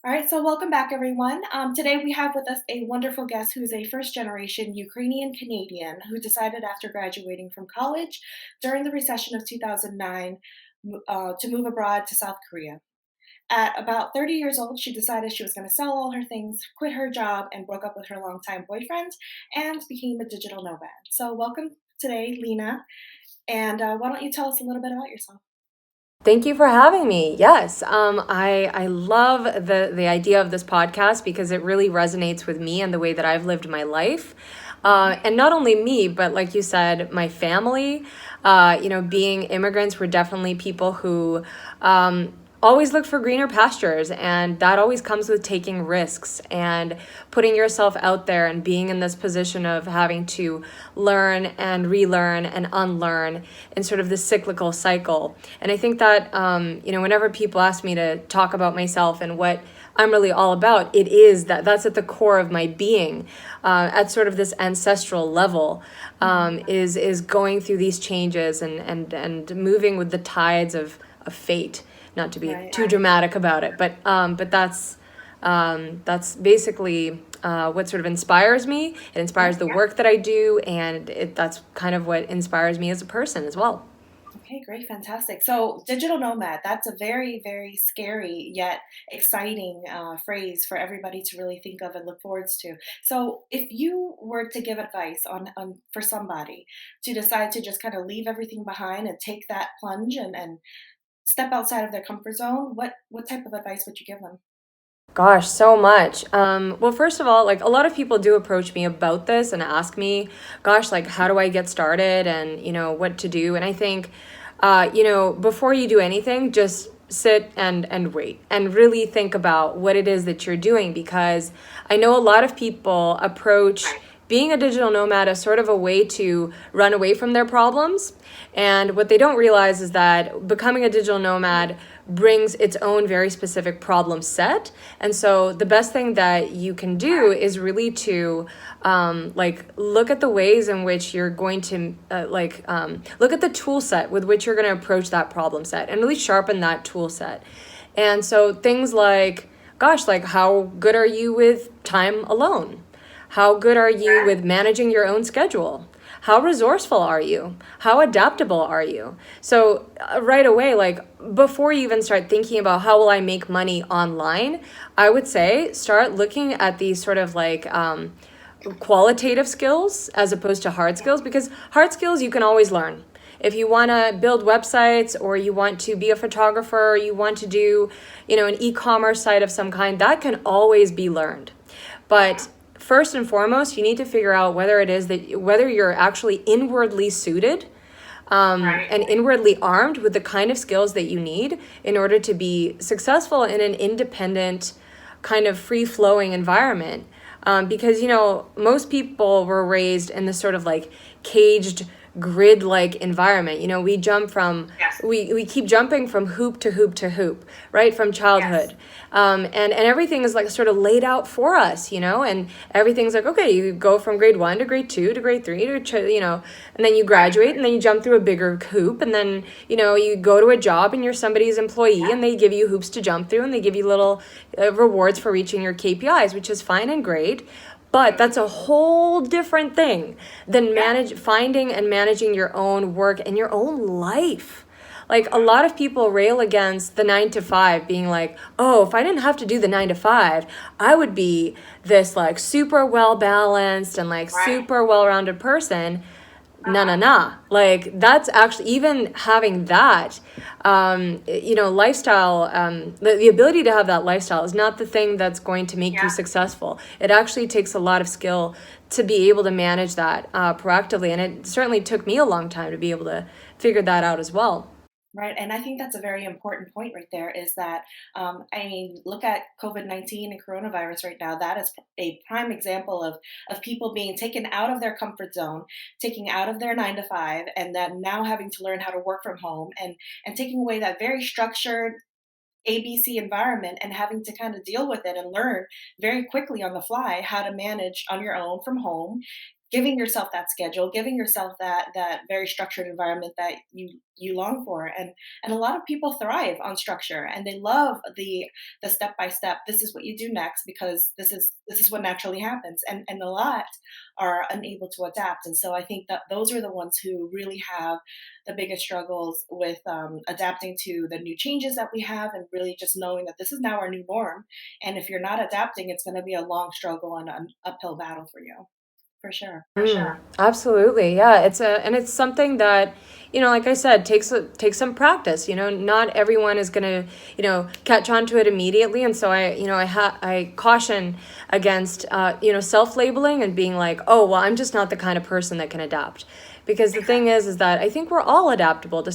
All right, so welcome back, everyone. Today we have with us a wonderful guest who's a first generation Ukrainian Canadian who decided after graduating from college during the recession of 2009 to move abroad to South Korea. At about 30 years old, she decided she was going to sell all her things, quit her job, and broke up with her longtime boyfriend and became a digital nomad. So, welcome today, Lena. And why don't you tell us a little bit about yourself? Thank you for having me. Yes, I love the idea of this podcast because it really resonates with me and the way that I've lived my life, and not only me, but like you said, my family. Being immigrants, we're definitely people who always look for greener pastures, and that always comes with taking risks and putting yourself out there and being in this position of having to learn and relearn and unlearn in sort of this cyclical cycle. And I think that whenever people ask me to talk about myself and what I'm really all about, it is that's at the core of my being, at sort of this ancestral level, is going through these changes and moving with the tides of fate. Not to be Right. too dramatic about it, but that's basically what sort of inspires me. It Yeah. inspires the work that I do, and that's kind of what inspires me as a person as well. Okay, great, fantastic. So, digital nomad, that's a very, very scary yet exciting phrase for everybody to really think of and look forwards to. So, if you were to give advice on for somebody to decide to just kind of leave everything behind and take that plunge and step outside of their comfort zone, what type of advice would you give them? Gosh, so much. Well, first of all, like a lot of people do approach me about this and ask me, gosh, like how do I get started and, what to do? And I think, before you do anything, just sit and wait and really think about what it is that you're doing, because I know a lot of people approach being a digital nomad as sort of a way to run away from their problems. And what they don't realize is that becoming a digital nomad brings its own very specific problem set. And so the best thing that you can do is really to look at the ways in which you're going to look at the tool set with which you're going to approach that problem set and really sharpen that tool set. And so things like, gosh, like how good are you with time alone? How good are you with managing your own schedule? How resourceful are you? How adaptable are you? So, right away, like before you even start thinking about how will I make money online, I would say start looking at these sort of qualitative skills as opposed to hard skills, because hard skills you can always learn. If you want to build websites, or you want to be a photographer, or you want to do, an e-commerce site of some kind, that can always be learned. But first and foremost, you need to figure out whether you're actually inwardly suited, and inwardly armed with the kind of skills that you need in order to be successful in an independent, kind of free flowing environment. Because, most people were raised in this sort of like caged, grid like environment. We keep jumping from hoop to hoop to hoop, right? From childhood. And everything is like sort of laid out for us, and everything's like, okay, you go from grade 1 to grade 2 to grade 3 and then you graduate, and then you jump through a bigger hoop, and then, you go to a job and you're somebody's employee, and they give you hoops to jump through, and they give you little rewards for reaching your KPIs, which is fine and great. But that's a whole different thing than finding and managing your own work and your own life. Like a lot of people rail against the 9 to 5, being like, oh, if I didn't have to do the 9 to 5, I would be this like super well balanced and like super well rounded person. Nah. Like that's actually, even having that, lifestyle, the ability to have that lifestyle is not the thing that's going to make you successful. It actually takes a lot of skill to be able to manage that proactively. And it certainly took me a long time to be able to figure that out as well. Right, and I think that's a very important point right there. Is that I mean, look at COVID-19 and coronavirus right now. That is a prime example of people being taken out of their comfort zone, taking out of their 9 to 5, and then now having to learn how to work from home and taking away that very structured ABC environment and having to kind of deal with it and learn very quickly on the fly how to manage on your own from home giving yourself that schedule, giving yourself that very structured environment that you long for. And a lot of people thrive on structure, and they love the step by step. This is what you do next because this is what naturally happens. And a lot are unable to adapt. And so I think that those are the ones who really have the biggest struggles with adapting to the new changes that we have, and really just knowing that this is now our new norm. And if you're not adapting, it's going to be a long struggle and an uphill battle for you, for sure. Absolutely. Yeah. It's something that, like I said, takes some practice. Not everyone is going to, catch on to it immediately. And so I caution against, self-labeling and being like, oh, well, I'm just not the kind of person that can adapt. Because the thing is that I think we're all adaptable to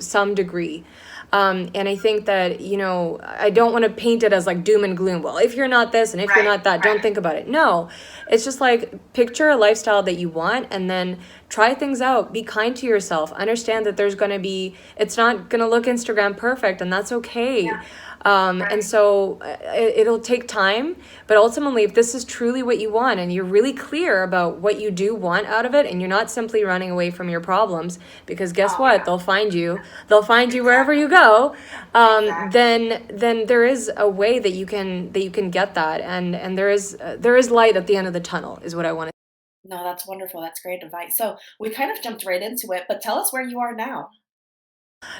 some degree. And I think that, I don't want to paint it as like doom and gloom. Well, if you're not this and if you're not that, don't think about it. No, it's just like picture a lifestyle that you want and then try things out. Be kind to yourself. Understand that it's not going to look Instagram perfect, and that's okay. Yeah. And so it'll take time, but ultimately, if this is truly what you want and you're really clear about what you do want out of it, and you're not simply running away from your problems, because guess what? They'll find you. They'll find you wherever you go. Then there is a way that you can get that, and there is light at the end of the tunnel, is what I want to. No, that's wonderful. That's great advice. So we kind of jumped right into it, but tell us where you are now.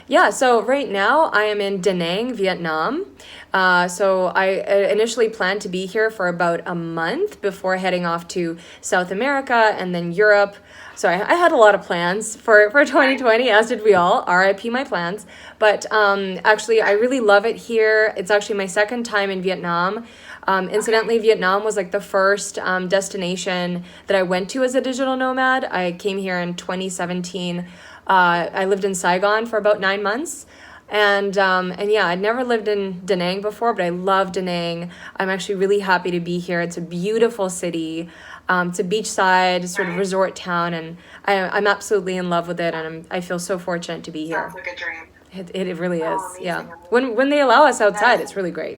Yeah, so right now I am in Da Nang, Vietnam. So I initially planned to be here for about a month before heading off to South America and then Europe. So I had a lot of plans for 2020, as did we all. RIP my plans. But actually, I really love it here. It's actually my second time in Vietnam. Incidentally, Vietnam was like the first destination that I went to as a digital nomad. I came here in 2017. I lived in Saigon for about 9 months. And yeah, I'd never lived in Da Nang before, but I love Da Nang. I'm actually really happy to be here. It's a beautiful city. It's a beachside sort of resort town, and I'm absolutely in love with it. And I feel so fortunate to be here. Sounds like a dream. It really is. Yeah. When they allow us outside, it's really great.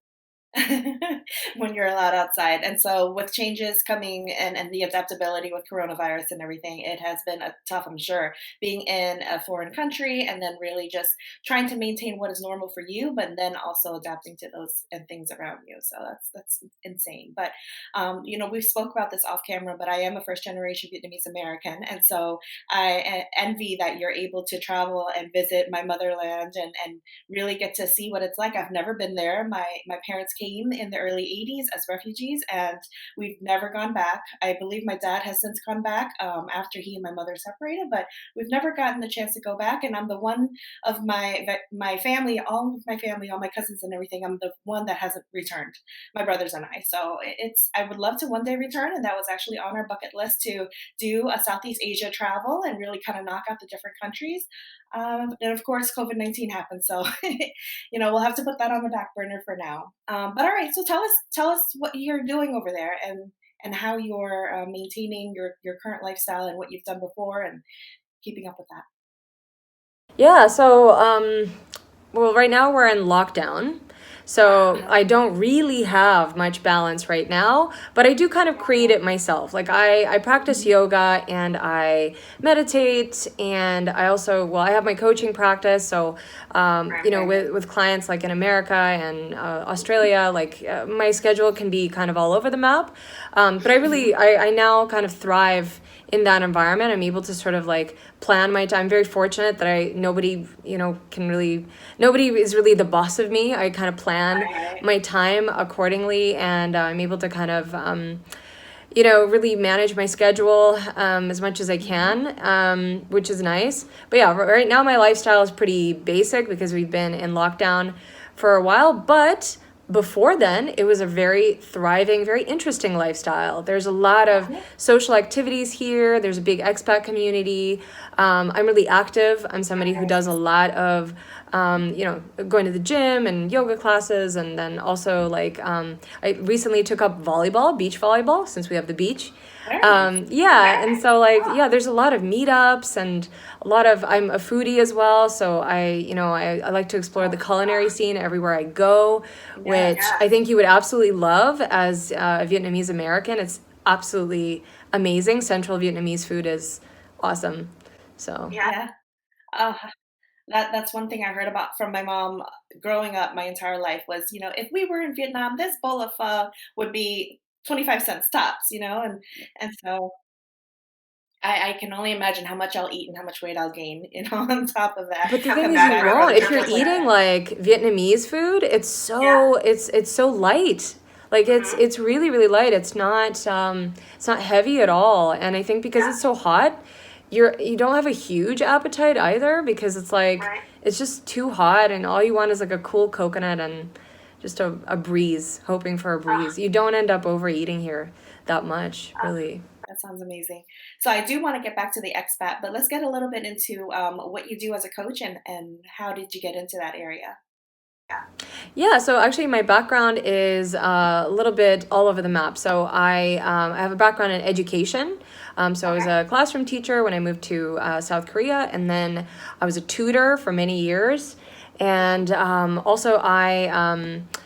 When you're allowed outside. And so, with changes coming and the adaptability with coronavirus and everything, it has been a tough, I'm sure, being in a foreign country and then really just trying to maintain what is normal for you, but then also adapting to those and things around you. So that's insane. But we spoke about this off camera, but I am a first generation Vietnamese American, and so I envy that you're able to travel and visit my motherland and really get to see what it's like. I've never been there. My parents came in the early 80s as refugees, and we've never gone back. I believe my dad has since gone back after he and my mother separated, but we've never gotten the chance to go back. And I'm the one of my family, all my cousins and everything. I'm the one that hasn't returned. My brothers and I. So I would love to one day return, and that was actually on our bucket list to do a Southeast Asia travel and really kind of knock out the different countries. And of course, COVID-19 happened, so we'll have to put that on the back burner for now. But all right, so tell us what you're doing over there, and how you're maintaining your current lifestyle and what you've done before and keeping up with that. Yeah, so well, right now we're in lockdown. So I don't really have much balance right now, but I do kind of create it myself. Like I practice yoga and I meditate, and I also, well, I have my coaching practice. So, with clients like in America and Australia, like my schedule can be kind of all over the map. But I now kind of thrive in that environment. I'm able to sort of like plan my time. I'm very fortunate that nobody is really the boss of me. I kind of plan my time accordingly, and I'm able to kind of, really manage my schedule as much as I can, which is nice. But yeah, right now my lifestyle is pretty basic because we've been in lockdown for a while, but before then, it was a very thriving, very interesting lifestyle. There's a lot of social activities here. There's a big expat community. I'm really active. I'm somebody who does a lot of, going to the gym and yoga classes. And then also I recently took up volleyball, beach volleyball, since we have the beach. And so there's a lot of meetups and I'm a foodie as well. So I like to explore the culinary scene everywhere I go, which I think you would absolutely love as a Vietnamese American. It's absolutely amazing. Central Vietnamese food is awesome. So, Yeah. Uh, that's one thing I heard about from my mom growing up my entire life was, if we were in Vietnam, this bowl of pho would be 25 cents tops, and so I can only imagine how much I'll eat and how much weight I'll gain, on top of that, but the thing coming is, you back from won't. a If you're trip like eating that. like Vietnamese food, it's so light. Like it's really really light. It's not heavy at all. And I think because it's so hot, you don't have a huge appetite either because it's like it's just too hot and all you want is like a cool coconut and just a breeze, hoping for a breeze. You don't end up overeating here that much, really. That sounds amazing. So I do want to get back to the expat, but let's get a little bit into what you do as a coach and how did you get into that area? Yeah, so actually, my background is a little bit all over the map. So I have a background in education. So I was a classroom teacher when I moved to South Korea, and then I was a tutor for many years. And also,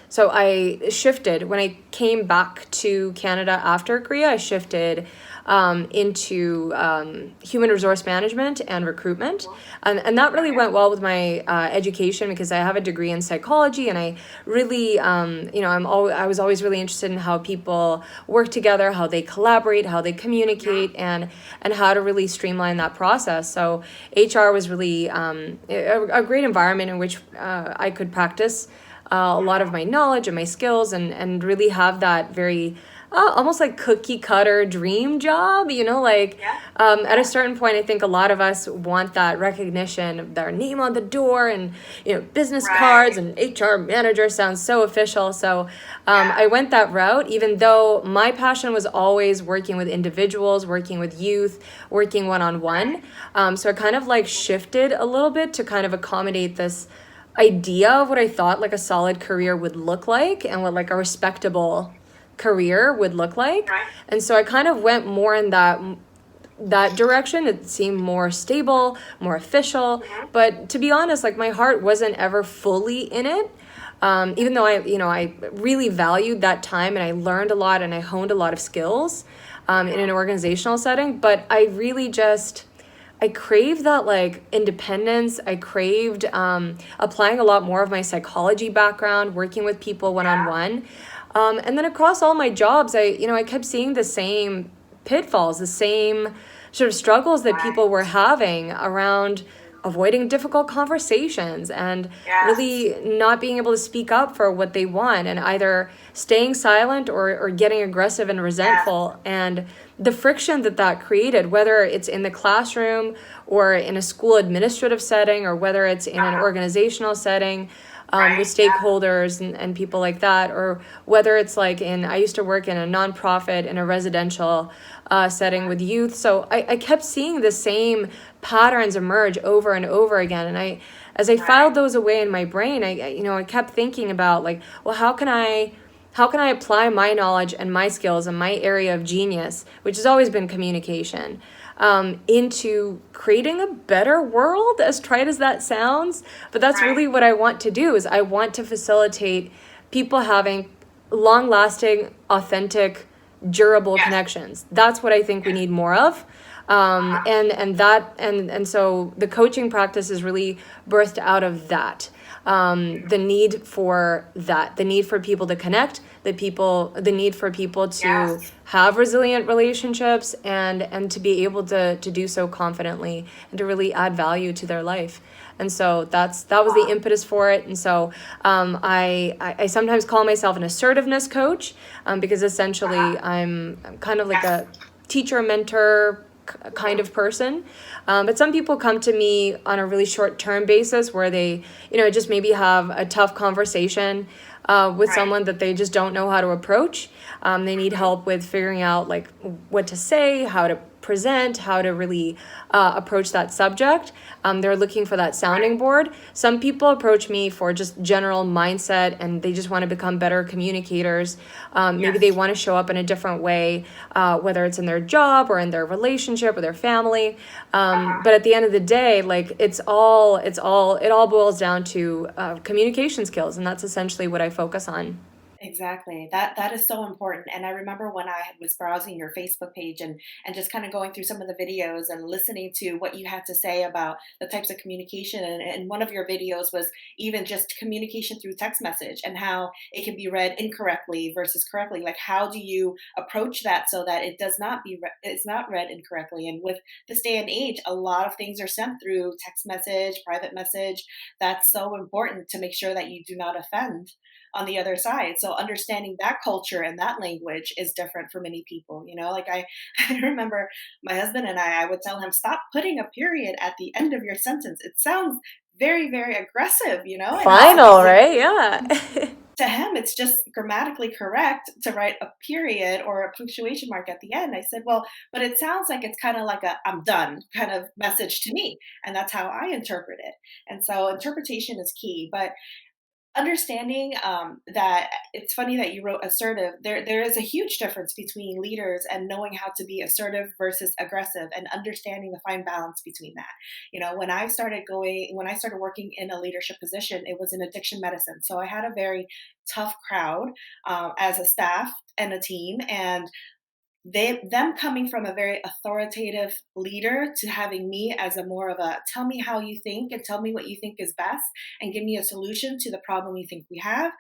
so I shifted when I came back to Canada after Korea. I shifted into human resource management and recruitment, and that really went well with my education because I have a degree in psychology, and I really, I was always really interested in how people work together, how they collaborate, how they communicate, and how to really streamline that process. So HR was really a great environment in which I could practice a lot of my knowledge and my skills and really have that very almost like cookie cutter dream job, like at a certain point, I think a lot of us want that recognition of their name on the door and, business cards and HR manager sounds so official. So I went that route, even though my passion was always working with individuals, working with youth, working one-on-one. So I kind of like shifted a little bit to kind of accommodate this idea of what I thought like a solid career would look like and what like a respectable career would look like. And so I kind of went more in that direction. It seemed more stable, more official. But to be honest, like my heart wasn't ever fully in it. Even though I really valued that time and I learned a lot and I honed a lot of skills in an organizational setting. But I craved that like independence. I craved applying a lot more of my psychology background, working with people one on one. And then across all my jobs, I kept seeing the same pitfalls, the same sort of struggles that people were having around avoiding difficult conversations and really not being able to speak up for what they want and either staying silent or getting aggressive and resentful. And the friction that created, whether it's in the classroom or in a school administrative setting or whether it's in an organizational setting, with stakeholders and people like that, or whether it's like I used to work in a nonprofit in a residential setting with youth. So I kept seeing the same patterns emerge over and over again. And as I filed those away in my brain, I kept thinking about like, well, how can I apply my knowledge and my skills and my area of genius, which has always been communication, into creating a better world, as trite as that sounds. But that's really what I want to do is I want to facilitate people having long-lasting, authentic, durable connections. That's what I think we need more of. And so the coaching practice is really birthed out of that. The need for that, the need for people to connect, the need for people to have resilient relationships and to be able to do so confidently and to really add value to their life. And so that was the impetus for it. And so I sometimes call myself an assertiveness coach because essentially I'm kind of like a teacher mentor kind of person. But some people come to me on a really short-term basis where they, just maybe have a tough conversation with someone that they just don't know how to approach. They need help with figuring out like what to say, how to present, how to really approach that subject. They're looking for that sounding board. Some people approach me for just general mindset and they just want to become better communicators. Maybe they want to show up in a different way, whether it's in their job or in their relationship or their family. But at the end of the day, like it all boils down to communication skills, and that's essentially what I focus on. Exactly. That is so important. And I remember when I was browsing your Facebook page and just kind of going through some of the videos and listening to what you had to say about the types of communication. And one of your videos was even just communication through text message and how it can be read incorrectly versus correctly. Like, how do you approach that so that it does not it's not read incorrectly? And with this day and age, a lot of things are sent through text message, private message. That's so important to make sure that you do not offend on the other side. So understanding that culture and that language is different for many people. Like I remember my husband and I would tell him, stop putting a period at the end of your sentence. It sounds very, very aggressive, and Final, he's like, right? Yeah. to him, it's just grammatically correct to write a period or a punctuation mark at the end. I said, well, but it sounds like it's kind of like a I'm done kind of message to me. And that's how I interpret it. And so interpretation is key. But understanding that it's funny that you wrote assertive. There is a huge difference between leaders and knowing how to be assertive versus aggressive, and understanding the fine balance between that. When I started working in a leadership position, it was in addiction medicine, so I had a very tough crowd as a staff and a team. And them coming from a very authoritative leader to having me as a more of a tell me how you think and tell me what you think is best and give me a solution to the problem you think we have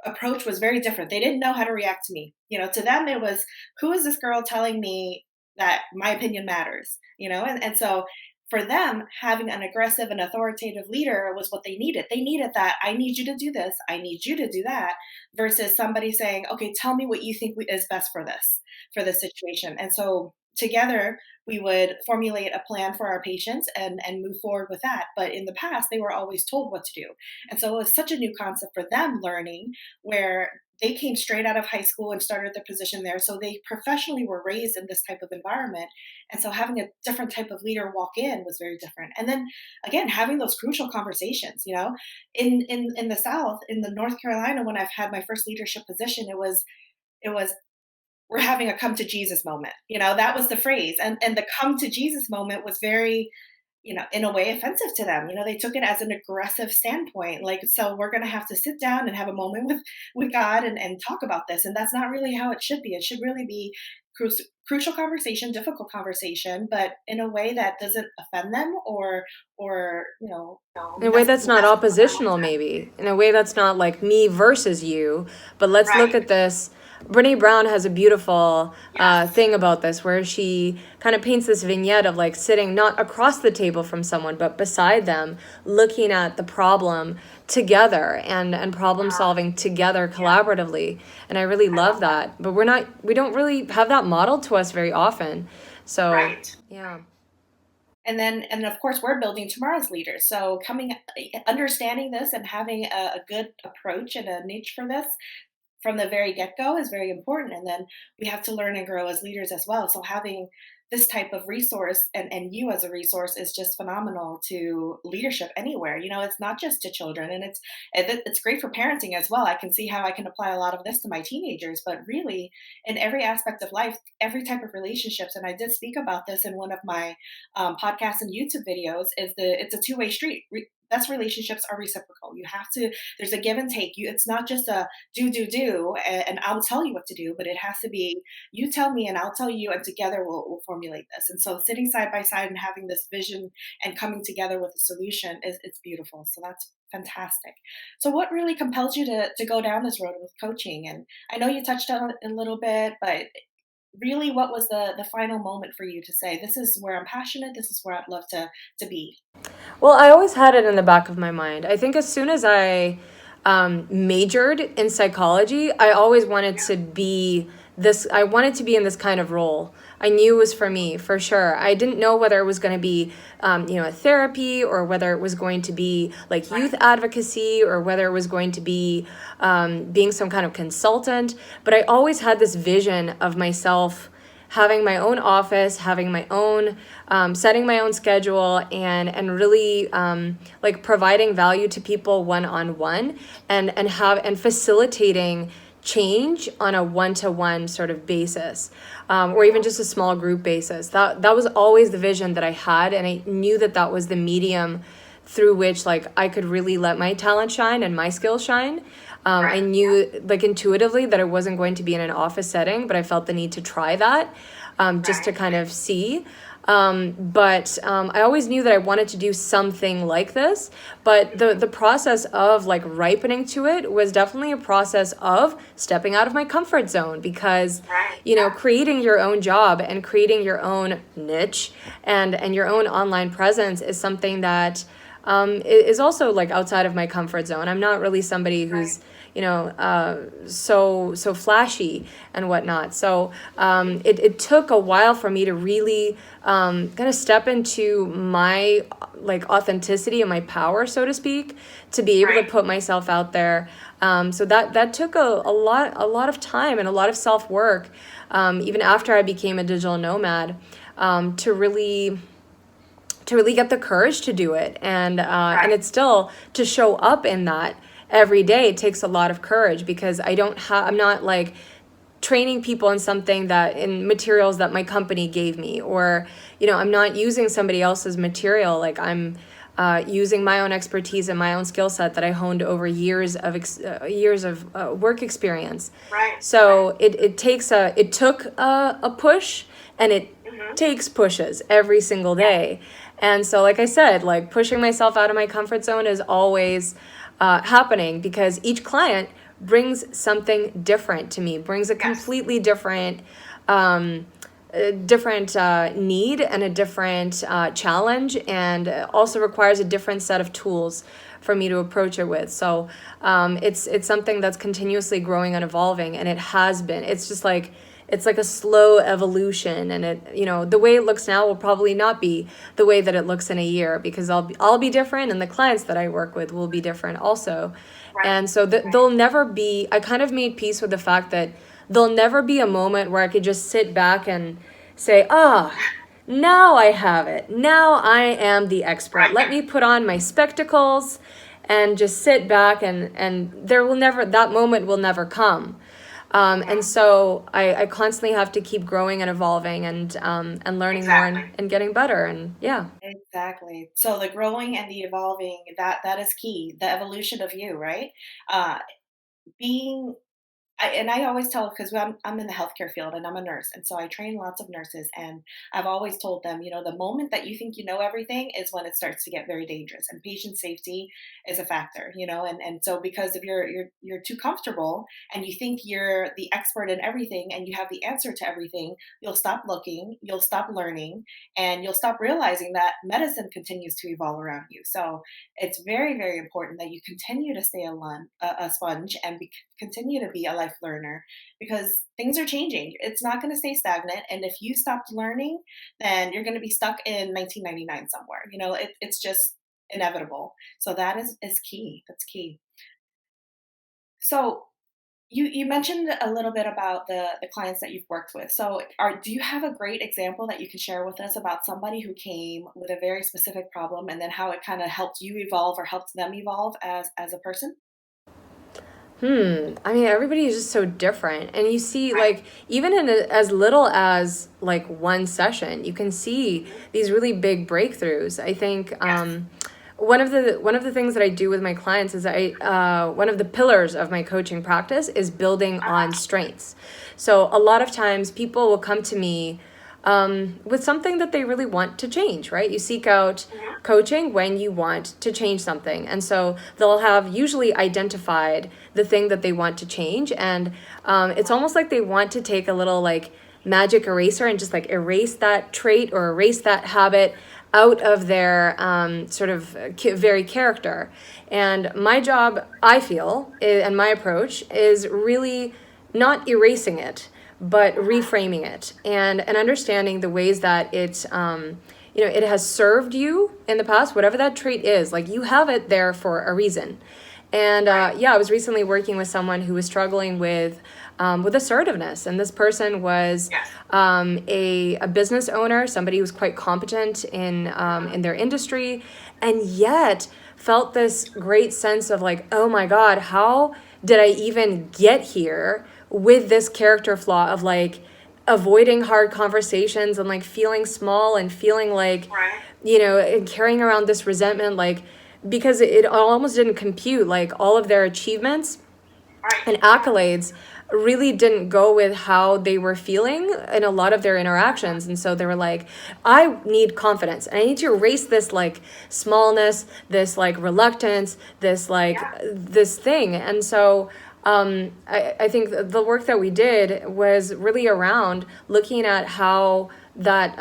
approach was very different. They didn't know how to react to me. To them it was, who is this girl telling me that my opinion matters? And so for them, having an aggressive and authoritative leader was what they needed. They needed that, I need you to do this, I need you to do that, versus somebody saying, okay, tell me what you think is best for this situation. And so together we would formulate a plan for our patients and move forward with that. But in the past, they were always told what to do. And so it was such a new concept for them learning, where they came straight out of high school and started their position there. So they professionally were raised in this type of environment. And so having a different type of leader walk in was very different. And then again, having those crucial conversations, in the South, in the North Carolina, when I've had my first leadership position, it was we're having a come to Jesus moment. That was the phrase. And the come to Jesus moment was very, in a way offensive to them. They took it as an aggressive standpoint. Like, so we're going to have to sit down and have a moment with God and talk about this. And that's not really how it should be. It should really be crucial conversation, difficult conversation, but in a way that doesn't offend them or, In a way that's not mess with their oppositional, mindset. maybe. In a way that's not like me versus you, but let's look Right. at this. Brene Brown has a beautiful Yes. thing about this where she kind of paints this vignette of like sitting not across the table from someone, but beside them, looking at the problem together and problem Yeah. solving together Yeah. collaboratively. And I really I love love that. that. But we don't really have that modeled to us very often. So, Right. yeah. And of course we're building tomorrow's leaders, so understanding this and having a good approach and a niche for this from the very get-go is very important. And then we have to learn and grow as leaders as well. So having this type of resource and you as a resource is just phenomenal to leadership anywhere. It's not just to children, and it's great for parenting as well. I can see how I can apply a lot of this to my teenagers, but really in every aspect of life, every type of relationships. And I did speak about this in one of my podcasts and YouTube videos. It's a two-way street. Best relationships are reciprocal. You have to. There's a give and take. It's not just a do, and I'll tell you what to do, but it has to be you tell me and I'll tell you, and together we'll formulate this. And so sitting side by side and having this vision and coming together with a solution is it's beautiful. So that's fantastic. So what really compelled you to go down this road with coaching? And I know you touched on it a little bit, but really, what was the final moment for you to say, this is where I'm passionate, this is where I'd love to be? Well, I always had it in the back of my mind. I think as soon as I majored in psychology, I always wanted to be this, I wanted to be in this kind of role. I knew it was for me, for sure. I didn't know whether it was going to be, a therapy or whether it was going to be like Right. youth advocacy or whether it was going to be being some kind of consultant. But I always had this vision of myself having my own office, having my own, setting my own schedule, and really like providing value to people one on one, and facilitating change on a one to one sort of basis, or even just a small group basis. That was always the vision that I had, and I knew that that was the medium through which like I could really let my talent shine and my skills shine. I knew like intuitively that it wasn't going to be in an office setting, but I felt the need to try that, just to kind of see. But I always knew that I wanted to do something like this. But the process of like ripening to it was definitely a process of stepping out of my comfort zone, because creating your own job and creating your own niche and your own online presence is something that is also like outside of my comfort zone. I'm not really somebody who's so flashy and whatnot. So it took a while for me to really kind of step into my like authenticity and my power, so to speak, to be able to put myself out there. So that took a lot of time and a lot of self work, even after I became a digital nomad, to really get the courage to do it. And it's still to show up in that every day. It takes a lot of courage, because I'm not like training people in something that in materials that my company gave me, or I'm not using somebody else's material. Like I'm using my own expertise and my own skill set that I honed over years of work experience. So it took a push, and it takes pushes every single day. And so, like I said, like pushing myself out of my comfort zone is always happening, because each client brings something different to me, brings a completely different need and a different challenge, and also requires a different set of tools for me to approach it with. So it's something that's continuously growing and evolving, and it has been. It's like a slow evolution, and the way it looks now will probably not be the way that it looks in a year, because I'll be different, and the clients that I work with will be different also. And so there'll never be, I kind of made peace with the fact that there'll never be a moment where I could just sit back and say, now I have it. Now I am the expert. Let me put on my spectacles and just sit back, and that moment will never come. And so I constantly have to keep growing and evolving and learning more and getting better. And yeah. Exactly. So the growing and the evolving, that is key. The evolution of you, right? Uh, being I always tell, because I'm in the healthcare field and I'm a nurse, and so I train lots of nurses, and I've always told them, the moment that you think you know everything is when it starts to get very dangerous, and patient safety is a factor, and so because if you're too comfortable and you think you're the expert in everything and you have the answer to everything, you'll stop looking, you'll stop learning, and you'll stop realizing that medicine continues to evolve around you. So it's very, very important that you continue to stay a sponge, and continue to be a life learner, because things are changing. It's not going to stay stagnant. And if you stopped learning, then you're going to be stuck in 1999 somewhere. It's just inevitable. So that is key. That's key. So you mentioned a little bit about the clients that you've worked with. So do you have a great example that you can share with us about somebody who came with a very specific problem, and then how it kind of helped you evolve or helped them evolve as a person? I mean, everybody is just so different. And you see, like, even in as little as like one session, you can see these really big breakthroughs. I think one of the things that I do with my clients is one of the pillars of my coaching practice is building on strengths. So a lot of times people will come to me with something that they really want to change, right? You seek out coaching when you want to change something. And so they'll have usually identified the thing that they want to change. And it's almost like they want to take a little like magic eraser and just like erase that trait or erase that habit out of their very character. And my job, I feel, and my approach is really not erasing it, but reframing it and understanding the ways that it has served you in the past, whatever that trait is. Like, you have it there for a reason. And I was recently working with someone who was struggling with assertiveness, and this person was a business owner, somebody who was quite competent in their industry, and yet felt this great sense of like, oh my God, how did I even get here with this character flaw of like avoiding hard conversations and like feeling small and feeling like, and carrying around this resentment, like, because it almost didn't compute like all of their achievements and accolades really didn't go with how they were feeling in a lot of their interactions. And so they were like, I need confidence and I need to erase this like smallness, this like reluctance, this thing. And so I think the work that we did was really around looking at how that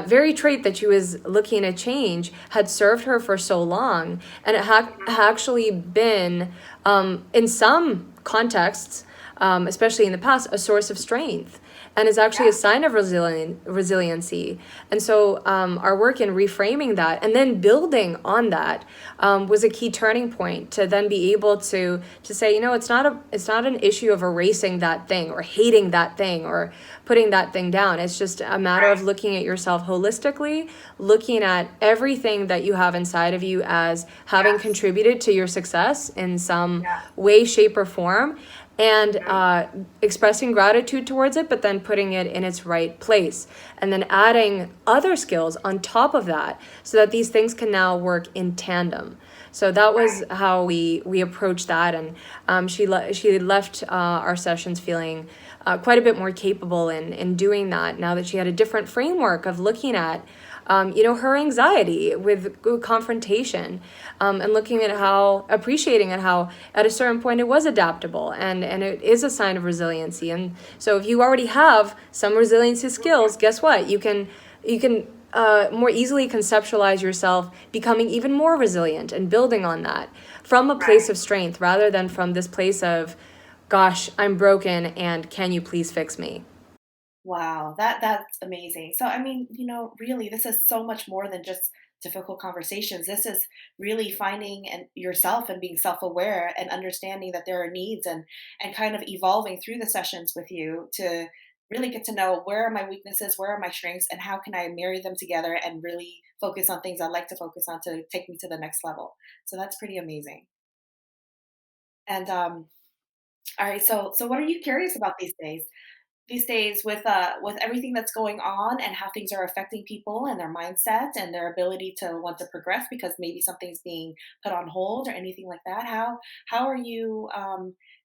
very trait that she was looking to change had served her for so long, and it had actually been, in some contexts, especially in the past, a source of strength, and is actually a sign of resiliency. And so our work in reframing that and then building on that was a key turning point to then be able to say, it's not an issue of erasing that thing or hating that thing or putting that thing down. It's just a matter of looking at yourself holistically, looking at everything that you have inside of you as having contributed to your success in some way, shape, or form, and expressing gratitude towards it, but then putting it in its right place, and then adding other skills on top of that so that these things can now work in tandem. So that was how we approached that, and she left our sessions feeling quite a bit more capable in doing that, now that she had a different framework of looking at her anxiety with confrontation, and looking at appreciating at how at a certain point it was adaptable, and it is a sign of resiliency. And so if you already have some resiliency skills, guess what? You can more easily conceptualize yourself becoming even more resilient and building on that from a place of strength rather than from this place of, gosh, I'm broken and can you please fix me? Wow, that's amazing. So, I mean, really, this is so much more than just difficult conversations. This is really finding yourself and being self-aware and understanding that there are needs, and kind of evolving through the sessions with you to really get to know where are my weaknesses, where are my strengths, and how can I marry them together and really focus on things I like to focus on to take me to the next level. So that's pretty amazing. And all right, so what are you curious about these days? These days with everything that's going on and how things are affecting people and their mindset and their ability to want to progress because maybe something's being put on hold or anything like that, how are you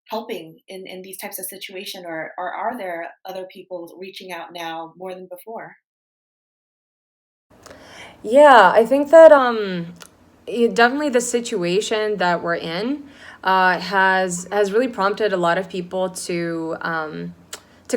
helping in these types of situation, or are there other people reaching out now more than before? Yeah, I think that definitely the situation that we're in has really prompted a lot of people to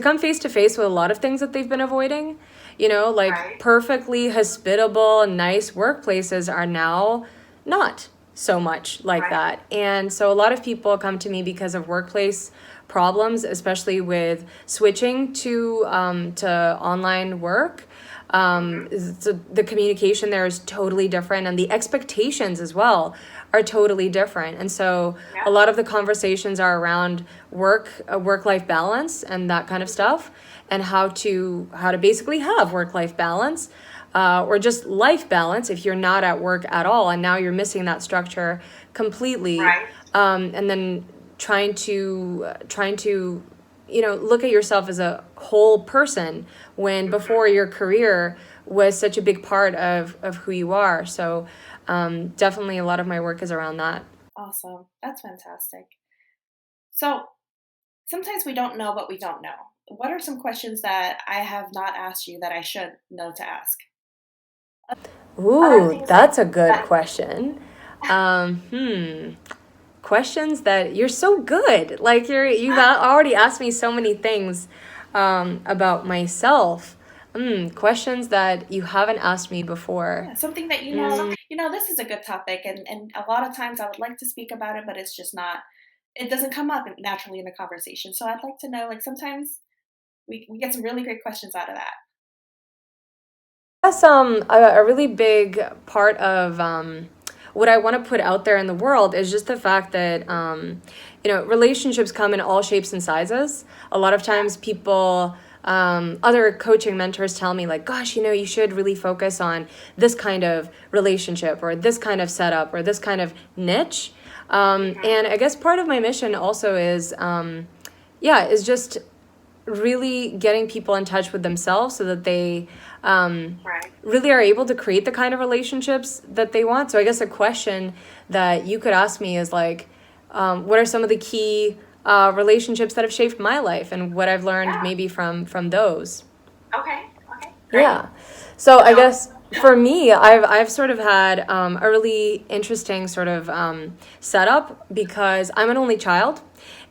come face to face with a lot of things that they've been avoiding. Like perfectly hospitable, nice workplaces are now not so much like that. And so a lot of people come to me because of workplace problems, especially with switching to online work. So the communication there is totally different, and the expectations as well are totally different. And so a lot of the conversations are around work life balance and that kind of stuff, and how to basically have work life balance, or just life balance if you're not at work at all and now you're missing that structure completely. And then trying to look at yourself as a whole person when before your career was such a big part of who you are. So definitely a lot of my work is around that. Awesome, that's fantastic. So sometimes we don't know what we don't know. What are some questions that I have not asked you that I should know to ask? Other Ooh, things like that's a good that. question. Questions that you're so good. Like you've already asked me so many things about myself. Questions that you haven't asked me before. Yeah, something that this is a good topic, and a lot of times I would like to speak about it, but it's just not. It doesn't come up naturally in the conversation. So I'd like to know, like sometimes we get some really great questions out of that. Yes, a really big part of what I want to put out there in the world is just the fact that relationships come in all shapes and sizes. A lot of times, people, other coaching mentors tell me like, "Gosh, you should really focus on this kind of relationship or this kind of setup or this kind of niche." And I guess part of my mission also is just really getting people in touch with themselves so that they really are able to create the kind of relationships that they want. So I guess a question that you could ask me is like, what are some of the key relationships that have shaped my life and what I've learned Yeah. maybe from those. Okay. Okay. Great. Yeah. So I So, guess for me, I've sort of had a really interesting sort of setup because I'm an only child,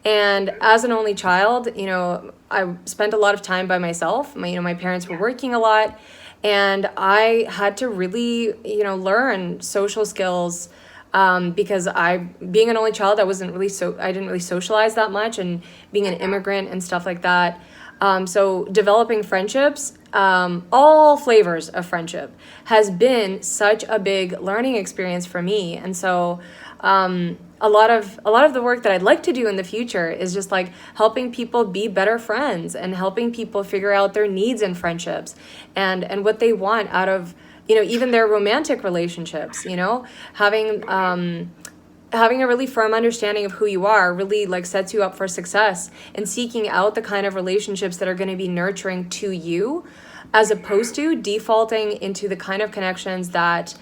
and as an only child, I spent a lot of time by myself. My parents were yeah. working a lot, and I had to really learn social skills. Because being an only child, I didn't really socialize that much, and being an Mhm. immigrant and stuff like that. So developing friendships, all flavors of friendship, has been such a big learning experience for me. And so a lot of the work that I'd like to do in the future is just like helping people be better friends and helping people figure out their needs in friendships and what they want out of even their romantic relationships. Having having a really firm understanding of who you are really like sets you up for success, and seeking out the kind of relationships that are going to be nurturing to you, as opposed to defaulting into the kind of connections that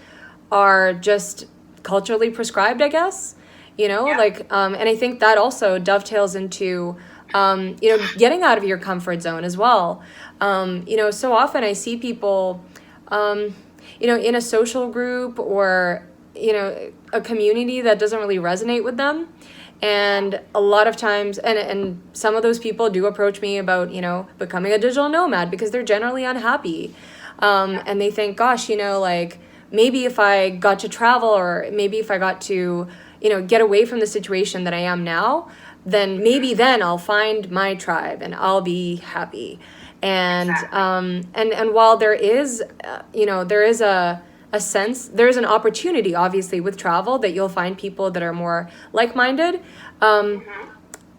are just culturally prescribed, I guess. Yeah. And I think that also dovetails into getting out of your comfort zone as well. So often I see people in a social group or a community that doesn't really resonate with them, and a lot of times and some of those people do approach me about becoming a digital nomad because they're generally unhappy, Yeah. and they think, gosh, like maybe if I got to travel, or maybe if I got to get away from the situation that I am now, then maybe then I'll find my tribe and I'll be happy. And Exactly. while there is a sense, there's an opportunity obviously with travel that you'll find people that are more like-minded. um, Hmm.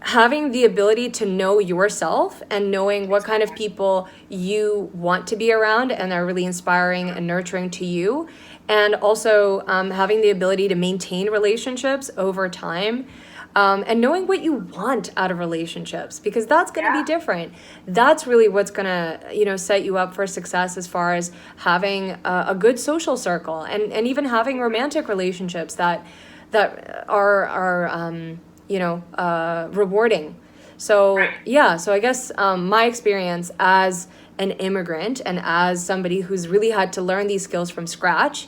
Having the ability to know yourself and knowing what kind of Exactly. people you want to be around and are really inspiring and nurturing to you, and also having the ability to maintain relationships over time, and knowing what you want out of relationships, because that's going to be Yeah. different. That's really what's going to set you up for success, as far as having a good social circle, and even having romantic relationships that are rewarding. So Right. yeah, so I guess my experience as an immigrant and as somebody who's really had to learn these skills from scratch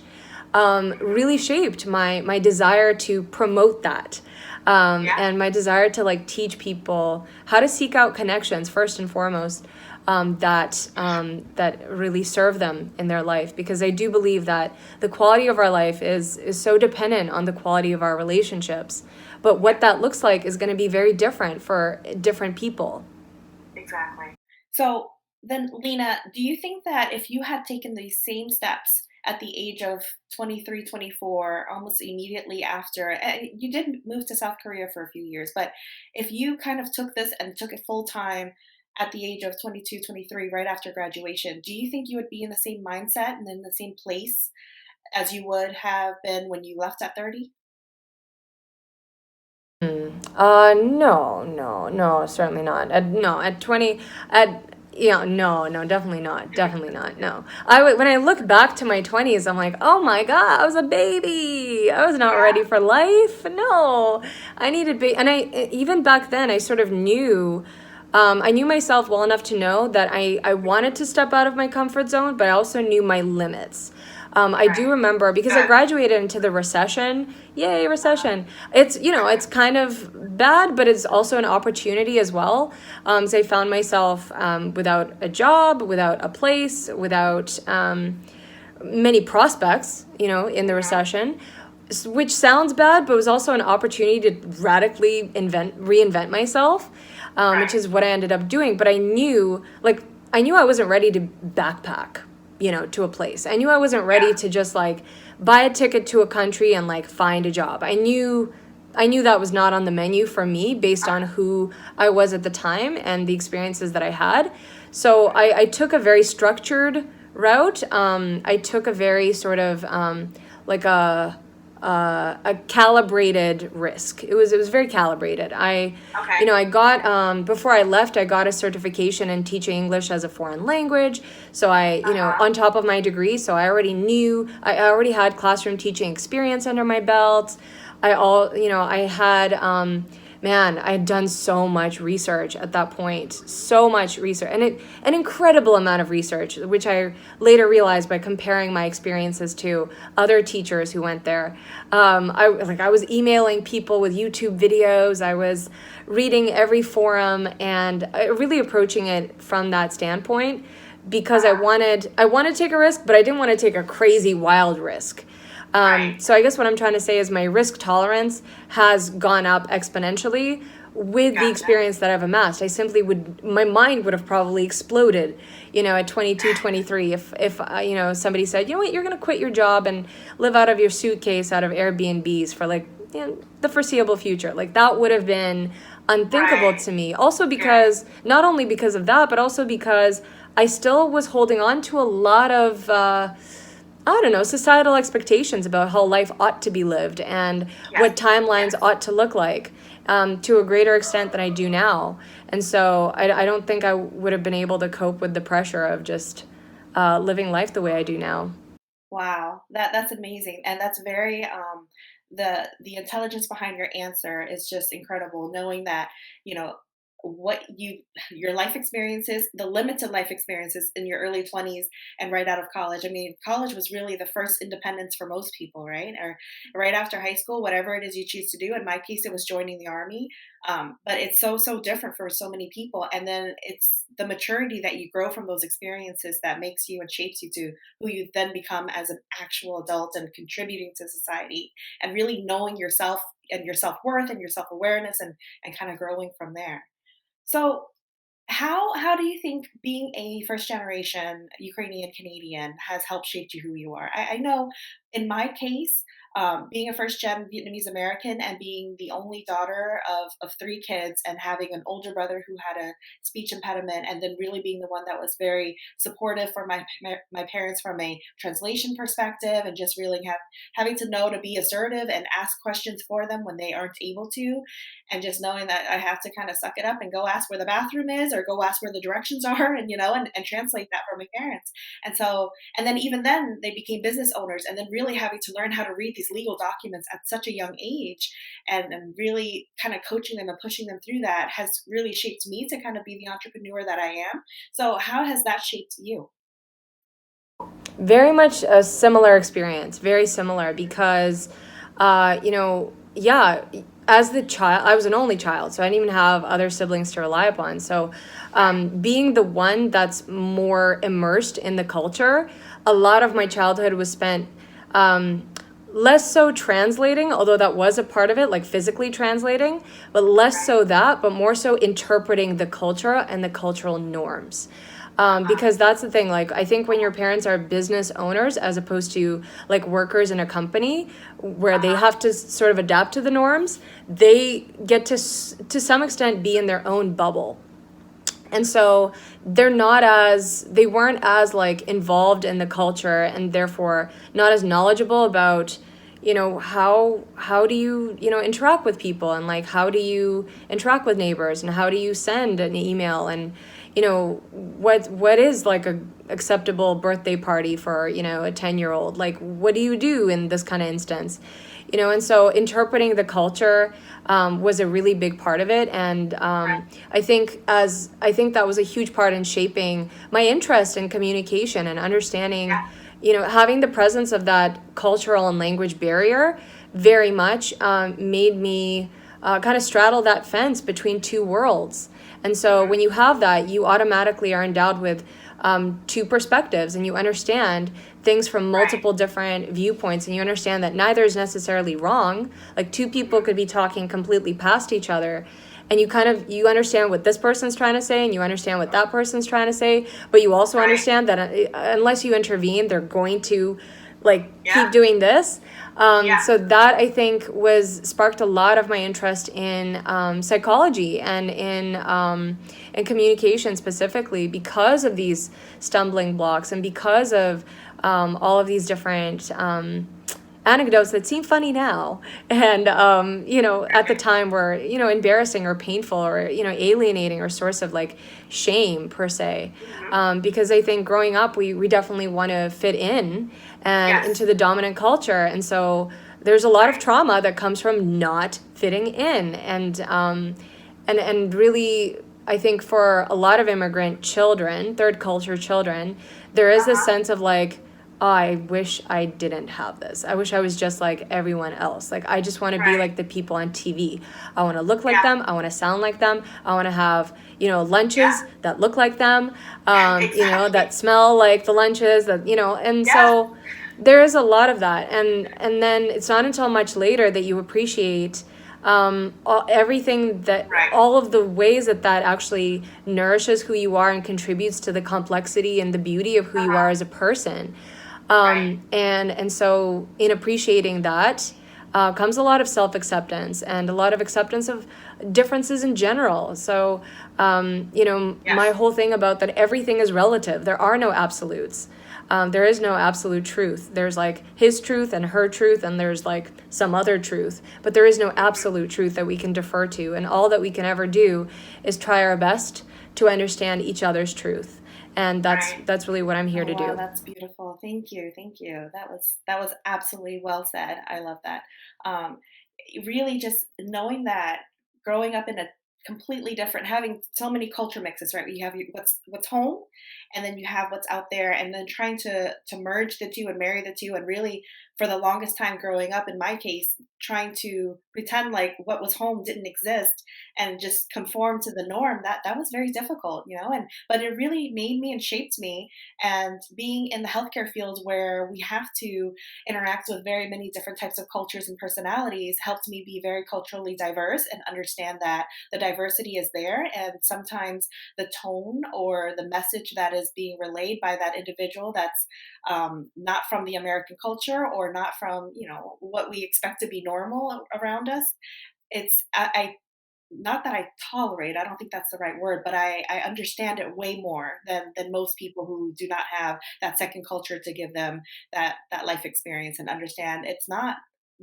really shaped my desire to promote that, Yeah. and my desire to like teach people how to seek out connections first and foremost, that really serve them in their life, because I do believe that the quality of our life is so dependent on the quality of our relationships, but Yeah. what that looks like is going to be very different for different people. Exactly. So then, Lena, do you think that if you had taken these same steps at the age of 23, 24, almost immediately after, you did move to South Korea for a few years, but if you kind of took this and took it full time at the age of 22, 23, right after graduation, do you think you would be in the same mindset and in the same place as you would have been when you left at 30? No, no, no, certainly not. No, at 20, no, no, definitely not, definitely not. No, when I look back to my 20s, I'm like, oh my God, I was a baby. I was not Yeah. ready for life. No, I needed and even back then, I sort of knew. I knew myself well enough to know that I wanted to step out of my comfort zone, but I also knew my limits. I do Right. remember because I graduated into the recession. Yay, Uh-huh. recession. It's kind of bad, but it's also an opportunity as well. So I found myself without a job, without a place, without many prospects, in the Mhm. recession, which sounds bad, but was also an opportunity to radically reinvent myself, which Right. is what I ended up doing. But I knew I wasn't ready to backpack, to a place. I knew I wasn't ready Yeah. to just like buy a ticket to a country and like find a job. I knew that was not on the menu for me based on who I was at the time and the experiences that I had. So I took a very structured route. I took a very sort of like a calibrated risk. It was very calibrated. Okay. I got before I left, I got a certification in teaching English as a foreign language. So Uh-huh. on top of my degree, so I already had classroom teaching experience under my belt. I had, man, I had done so much research at that point, so much research, and an incredible amount of research, which I later realized by comparing my experiences to other teachers who went there. I was emailing people with YouTube videos. I was reading every forum and really approaching it from that standpoint because I wanted to take a risk, but I didn't want to take a crazy wild risk. Right. So I guess what I'm trying to say is my risk tolerance has gone up exponentially with the Gotcha. experience that I've amassed. My mind would have probably exploded, at 22, 23, if somebody said, you know what, you're going to quit your job and live out of your suitcase out of Airbnbs for like, the foreseeable future. Like that would have been unthinkable Right. to me. Also Yeah. because, not only because of that, but also because I still was holding on to a lot of, I don't know, societal expectations about how life ought to be lived and Yes. what timelines Yes. ought to look like, to a greater extent than I do now. And so I don't think I would have been able to cope with the pressure of just living life the way I do now. Wow, that's amazing, and that's very the intelligence behind your answer is just incredible. Knowing that you know what your life experiences, the limited life experiences in your early 20s and right out of college. I mean, college was really the first independence for most people, right? Or right after high school, whatever it is you choose to do. In my case, it was joining the army. But it's so different for so many people, and then it's the maturity that you grow from those experiences that makes you and shapes you to who you then become as an actual adult and contributing to society and really knowing yourself and your self-worth and your self-awareness and kind of growing from there. So how do you think being a first generation Ukrainian Canadian has helped shape you who you are? I know in my case, being a first gen Vietnamese American and being the only daughter of three kids and having an older brother who had a speech impediment, and then really being the one that was very supportive for my parents from a translation perspective, and just really having to know to be assertive and ask questions for them when they aren't able to, and just knowing that I have to kind of suck it up and go ask where the bathroom is or go ask where the directions are, and and translate that for my parents. And so, and then even then they became business owners, and then really having to learn how to read these legal documents at such a young age, and really kind of coaching them and pushing them through that has really shaped me to kind of be the entrepreneur that I am. So how has that shaped you? Very much a similar experience, very similar because, yeah, as the child, I was an only child, so I didn't even have other siblings to rely upon. So, Right. being the one that's more immersed in the culture, a lot of my childhood was spent, less so translating, although that was a part of it, like physically translating, but less Right. so that, but more so interpreting the culture and the cultural norms. Uh-huh. Because that's the thing, like, I think when your parents are business owners as opposed to like workers in a company where they Uh-huh. have to sort of adapt to the norms, they get to some extent be in their own bubble. And so they weren't as like involved in the culture and therefore not as knowledgeable about, how do you, interact with people, and like how do you interact with neighbors, and how do you send an email, and what is like a acceptable birthday party for, a 10-year-old, like what do you do in this kind of instance. And so interpreting the culture, was a really big part of it, and Right. I think that was a huge part in shaping my interest in communication and understanding, Yeah. having the presence of that cultural and language barrier very much, made me, kind of straddle that fence between two worlds. And so Mhm. when you have that, you automatically are endowed with, two perspectives, and you understand things from Right. multiple different viewpoints, and you understand that neither is necessarily wrong. Like two people Mhm. could be talking completely past each other, and you understand what this person's trying to say, and you understand what that person's trying to say, but you also Right. understand that, unless you intervene, they're going to like Yeah. keep doing this. Yeah. So that I think was sparked a lot of my interest in, psychology and in communication specifically, because of these stumbling blocks and because of, all of these different, anecdotes that seem funny now and, at the time were, embarrassing or painful or, alienating or source of like shame per se. Mhm. Because I think growing up we definitely want to fit in and Yes. into the dominant culture, and so there's a lot of Right. trauma that comes from not fitting in, and really, I think for a lot of immigrant children, third culture children, there is this Uh-huh. sense of like, oh, I wish I didn't have this. I wish I was just like everyone else. Like, I just want to be Right. like the people on TV. I want to look like Yeah. them. I want to sound like them. I want to have, lunches Yeah. that look like them, that Exactly. smell like the lunches and Yes. so there is a lot of that. And then it's not until much later that you appreciate everything that Right. all of the ways that actually nourishes who you are and contributes to the complexity and the beauty of who you are Uh-huh. as a person. Right. And so in appreciating that comes a lot of self-acceptance and a lot of acceptance of differences in general. So my Yes. whole thing about that everything is relative. There are no absolutes. There is no absolute truth. There's like his truth and her truth, and there's like some other truth. But there is no Mhm. absolute truth that we can defer to. And all that we can ever do is try our best to understand each other's truth. And that's Right. that's really what I'm here Oh to wow, do. that's beautiful. Thank you. Thank you. That was absolutely well said. I love that. Um, really just knowing that growing up in a completely different having so many culture mixes, right? You have what's home and then you have what's out there and then trying to merge the two and marry the two and really for the longest time growing up in my case trying to pretend like what was home didn't exist and just conform to the norm that was very difficult, and but it really made me and shaped me. And being in the healthcare field where we have to interact with very many different types of cultures and personalities helped me be very culturally diverse and understand that the diversity is there. And sometimes the tone or the message that is being relayed by that individual that's not from the American culture or not from, what we expect to be normal around us, I not that I tolerate, I don't think that's the right word, but I understand it way more than most people who do not have that second culture to give them that life experience and understand it's not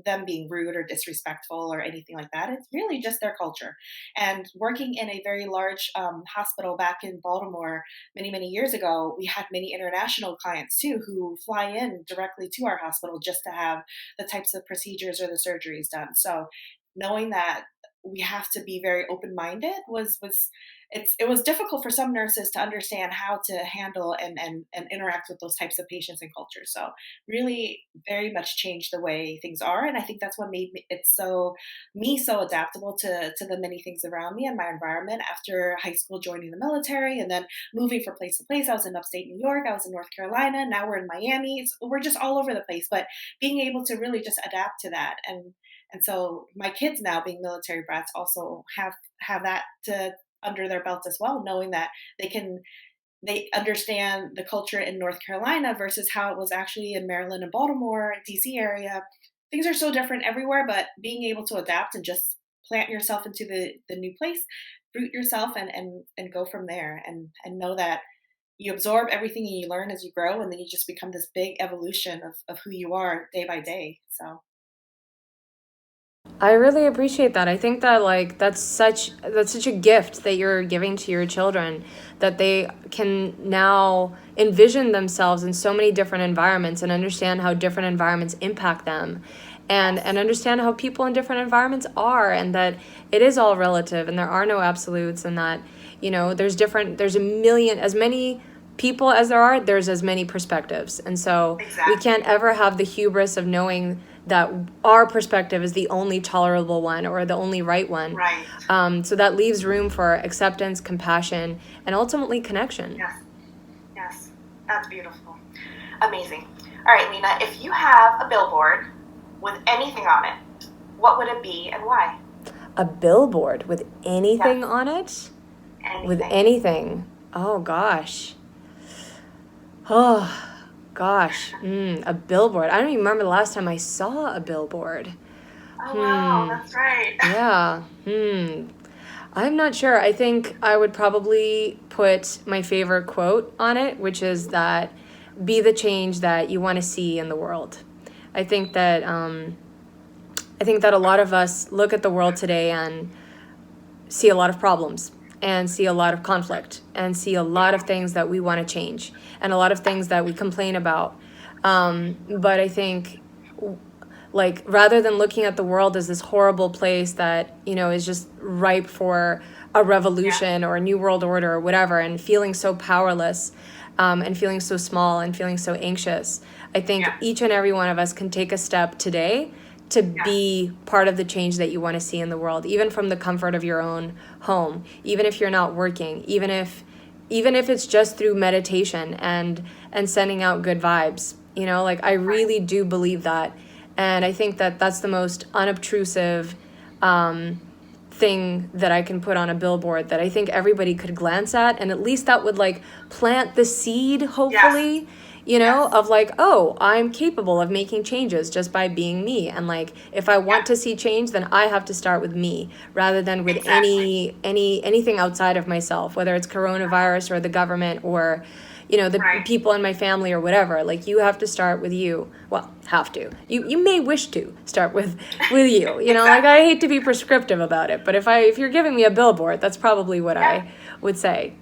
them being rude or disrespectful or anything like that. It's really just their culture. And working in a very large hospital back in Baltimore many, many years ago, we had many international clients too who fly in directly to our hospital just to have the types of procedures or the surgeries done. So knowing that we have to be very open-minded it was difficult for some nurses to understand how to handle and interact with those types of patients and cultures. So really very much changed the way things are. And I think that's what made me so adaptable to the many things around me and my environment after high school, joining the military and then moving from place to place. I was in upstate New York, I was in North Carolina, now we're in Miami. We're just all over the place, but being able to really just adapt to that. And so my kids now being military brats also have that to under their belts as well, knowing that they understand the culture in North Carolina versus how it was actually in Maryland and Baltimore, DC area. Things are so different everywhere, but being able to adapt and just plant yourself into the new place, root yourself and go from there and know that you absorb everything and you learn as you grow and then you just become this big evolution of who you are day by day. So I really appreciate that. I think that like that's such a gift that you're giving to your children, that they can now envision themselves in so many different environments and understand how different environments impact them, and yes. understand how people in different environments are, and that it is all relative and there are no absolutes, and that there's a million, as many people as there's as many perspectives. And so we can't Exactly. ever have the hubris of knowing that our perspective is the only tolerable one or the only right one. Right. So that leaves room for acceptance, compassion, and ultimately connection. Yes. Yes. That's beautiful. Amazing. All right, Lena, if you have a billboard with anything on it, what would it be and why? A billboard with anything Yes. on it? With Anything. anything. Oh, gosh. Oh, gosh. A billboard. I don't even remember the last time I saw a billboard. Oh, wow. Hmm. That's right. Yeah. I'm not sure. I think I would probably put my favorite quote on it, which is that be the change that you want to see in the world. I think that a lot of us look at the world today and see a lot of problems and see a lot of conflict and see a lot of Mhm. things that we want to change and a lot of things that we complain about. But I think like rather than looking at the world as this horrible place that, you know, is just ripe for a Yeah. revolution or a new world order or whatever, and feeling so powerless, and feeling so small and feeling so anxious. I think Yeah. each and every one of us can take a step today to Yes. be part of the change that you want to see in the world, even from the comfort of your own home, even if you're not working, even if it's just through meditation and sending out good vibes. You know, like I Right. really do believe that. And I think that that's the most unobtrusive thing that I can put on a billboard that I think everybody could glance at, and at least that would like plant the seed, Yes. hopefully, you know, Yes. of like, oh, I'm capable of making changes just by being me. And like if I Yeah. want to see change, then I have to start with me rather than with Exactly. anything outside of myself, whether it's coronavirus or the government or, you know, the Right. people in my family or whatever. Like you have to start with you. Well, have to. You may wish to start with you. You know, like I Exactly. hate to be prescriptive about it, but if you're giving me a billboard, that's probably what Yeah. I would say.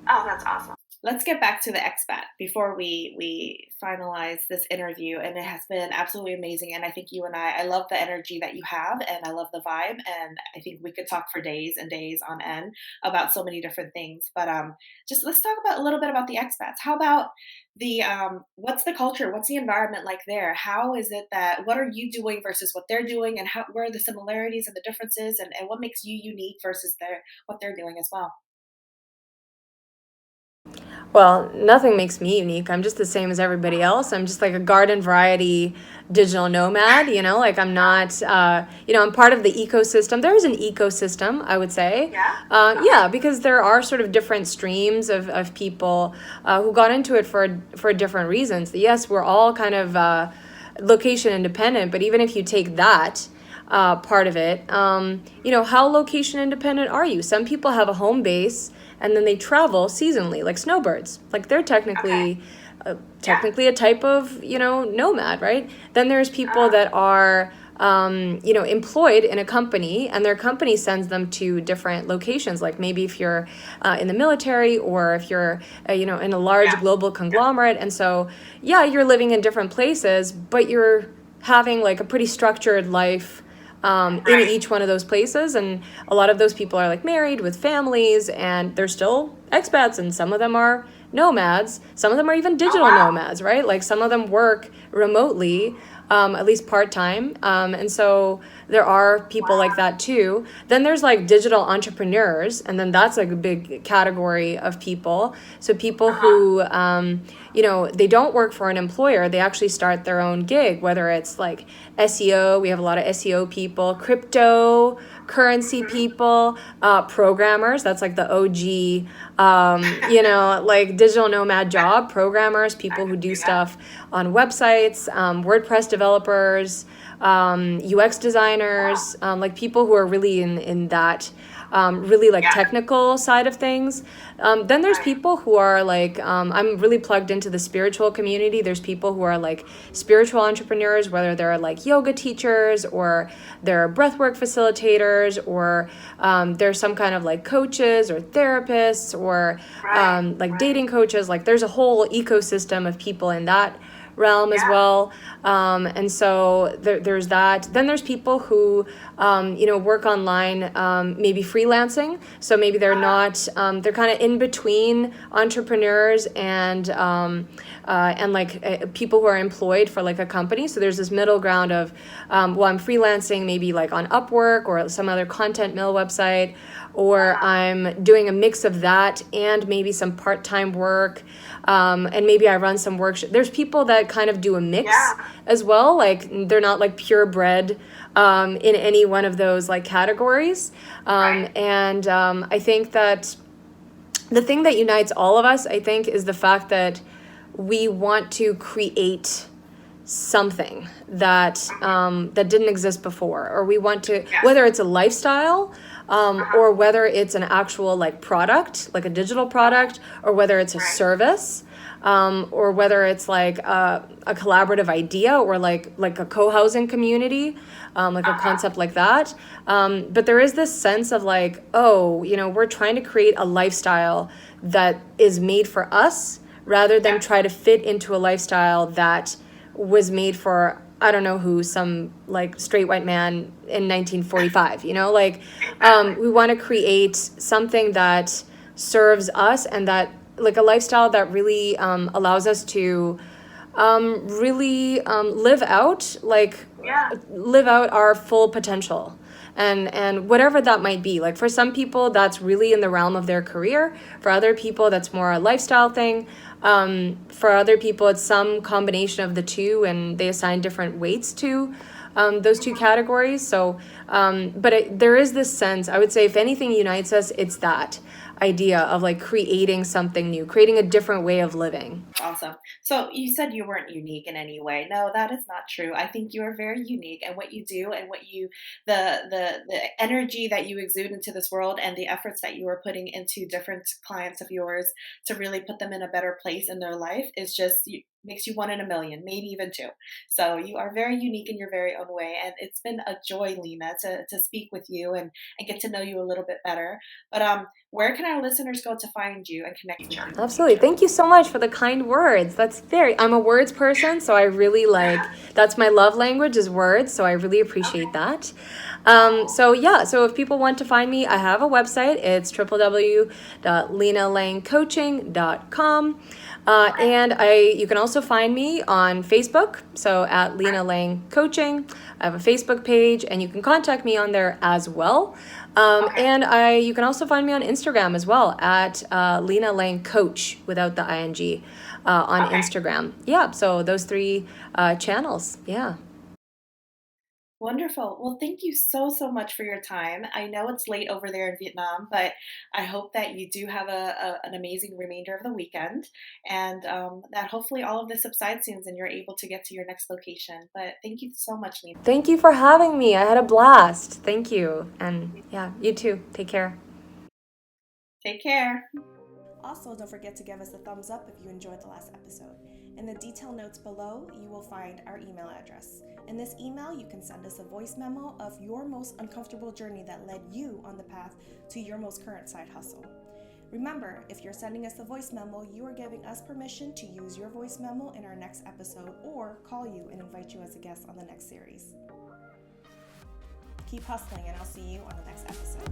Oh, that's awesome. Let's get back to the expat before we finalize this interview. And it has been absolutely amazing. And I think you and I love the energy that you have, and I love the vibe. And I think we could talk for days and days on end about so many different things. But just let's talk about a little bit about the expats. How about the what's the culture? What's the environment like there? How is it that what are you doing versus what they're doing, and how where are the similarities and the differences, and what makes you unique versus their what they're doing as well? Well, nothing makes me unique. I'm just the same as everybody else. I'm just like a garden variety digital nomad, you know, like I'm not, you know, I'm part of the ecosystem. There is an ecosystem, I would say. Yeah. Okay. Yeah, because there are sort of different streams of people who got into it for different reasons. Yes, we're all kind of location independent, but even if you take that, part of it. You know, how location independent are you? Some people have a home base and then they travel seasonally, like snowbirds. Like they're Okay. Yeah. technically a type of, you know, nomad, right? Then there's people Uh, that are you know, employed in a company, and their company sends them to different locations. Like maybe if you're in the military, or if you're, you know, in a large yeah. global Yeah. conglomerate, and so yeah, you're living in different places, but you're having like a pretty structured life in Right. each one of those places. And a lot of those people are like married with families, and they're still expats, and some of them are nomads. Some of them are even Oh, digital wow. nomads, right? Like some of them work remotely, at least part time. And so there are people like Wow. that too. Then there's like digital entrepreneurs, and then that's like a big category of people. So people Uh-huh. who, you know, they don't work for an employer, they actually start their own gig, whether it's like SEO, we have a lot of SEO people, crypto, currency Mhm. people, programmers, that's like the OG, you know, like digital nomad Yeah, job, programmers, I people who can do see that. stuff on websites, WordPress developers, UX Wow. designers, like people who are really in that really like Yeah. technical side of things. Then there's Right. people who are like, I'm really plugged into the spiritual community. There's people who are like spiritual entrepreneurs, whether they're like yoga teachers or they're breathwork facilitators, or they're some kind of like coaches or therapists, or Right. like Right. dating coaches. Like there's a whole ecosystem of people in that realm as Yeah. well. And so there's that. Then there's people who, you know, work online, maybe freelancing. So maybe they're Uh-huh. not, they're kind of in between entrepreneurs and like people who are employed for like a company. So there's this middle ground of, well, I'm freelancing maybe like on Upwork or some other content mill website, or Uh-huh. I'm doing a mix of that and maybe some part-time work, and maybe I run some workshops. There's people that kind of do a mix Yeah. as well. Like they're not like purebred in any one of those like categories. Right. And I think that the thing that unites all of us, I think, is the fact that we want to create something that Mhm. that didn't exist before, or we want to, Yes. whether it's a lifestyle, Uh-huh. or whether it's an actual like product, like a digital Okay. product, or whether it's a Right. service, or whether it's like a collaborative idea, or like a co-housing community, like a Uh-huh. concept like that. But there is this sense of like, oh, you know, we're trying to create a lifestyle that is made for us, rather than Yeah. try to fit into a lifestyle that was made for I don't know who, some like straight white man in 1945, like we want to create something that serves us and that like a lifestyle that really allows us to really live out our full potential and whatever that might be. Like for some people that's really in the realm of their career, for other people that's more a lifestyle thing, for other people it's some combination of the two, and they assign different weights to those two categories. So there is this sense, I would say, if anything unites us, it's that idea of like creating something new, creating a different way of living. Awesome. So you said you weren't unique in any way. No, that is not true. I think you are very unique, and what you do and the energy that you exude into this world and the efforts that you are putting into different clients of yours to really put them in a better place in their life is just makes you one in a million, maybe even two. So you are very unique in your very own way, and it's been a joy, Lena, to speak with you and get to know you a little bit better. But where can our listeners go to find you and connect with you in the Absolutely. future? Thank you so much for the kind words. I'm a words person, so I really that's my love language is words, so I really appreciate that. So if people want to find me, I have a website. It's www.lenalangcoaching.com. You can also find me on Facebook, so at Lena Lang Coaching. I have a Facebook page, and you can contact me on there as well. You can also find me on Instagram as well at Lena Lang Coach without the ing on Instagram. Yeah, so those three channels. Yeah. Wonderful. Well, thank you so, so much for your time. I know it's late over there in Vietnam, but I hope that you do have an amazing remainder of the weekend, and that hopefully all of this subsides soon and you're able to get to your next location. But thank you so much, Lena. Thank you for having me. I had a blast. Thank you. And yeah, you too. Take care. Take care. Also, don't forget to give us a thumbs up if you enjoyed the last episode. In the detail notes below, you will find our email address. In this email, you can send us a voice memo of your most uncomfortable journey that led you on the path to your most current side hustle. Remember, if you're sending us a voice memo, you are giving us permission to use your voice memo in our next episode or call you and invite you as a guest on the next series. Keep hustling, and I'll see you on the next episode.